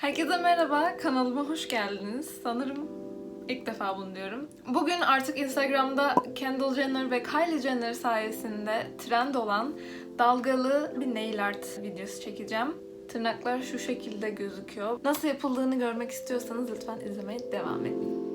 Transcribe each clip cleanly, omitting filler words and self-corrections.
Herkese merhaba, kanalıma hoş geldiniz. Sanırım ilk defa bunu diyorum. Bugün artık Instagram'da Kendall Jenner ve Kylie Jenner sayesinde trend olan dalgalı bir nail art videosu çekeceğim. Tırnaklar şu şekilde gözüküyor. Nasıl yapıldığını görmek istiyorsanız lütfen izlemeye devam edin.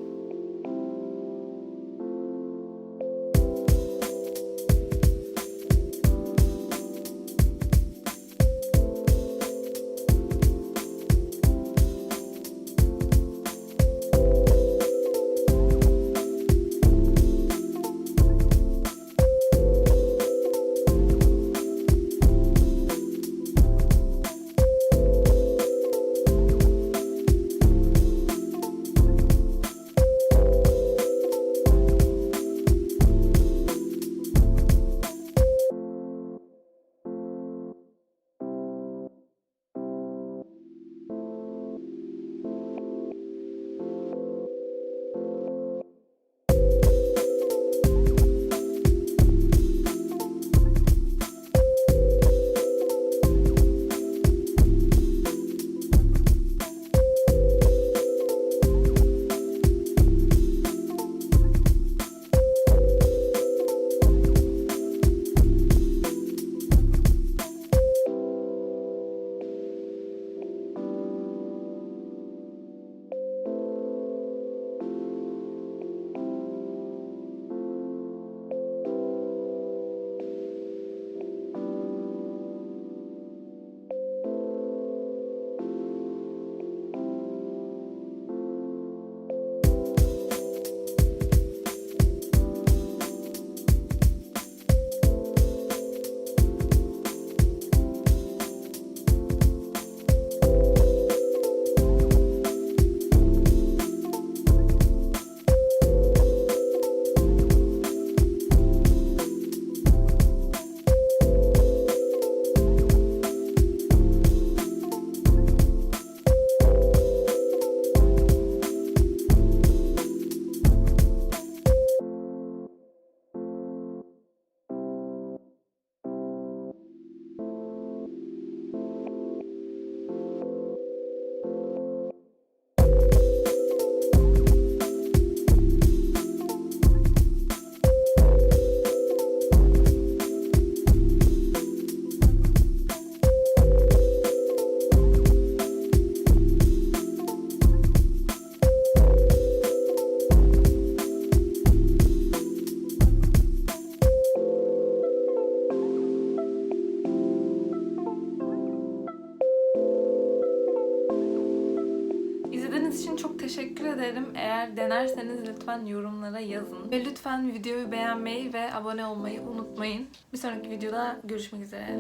İzlediğiniz için çok teşekkür ederim. Eğer denerseniz lütfen yorumlara yazın. Ve lütfen videoyu beğenmeyi ve abone olmayı unutmayın. Bir sonraki videoda görüşmek üzere.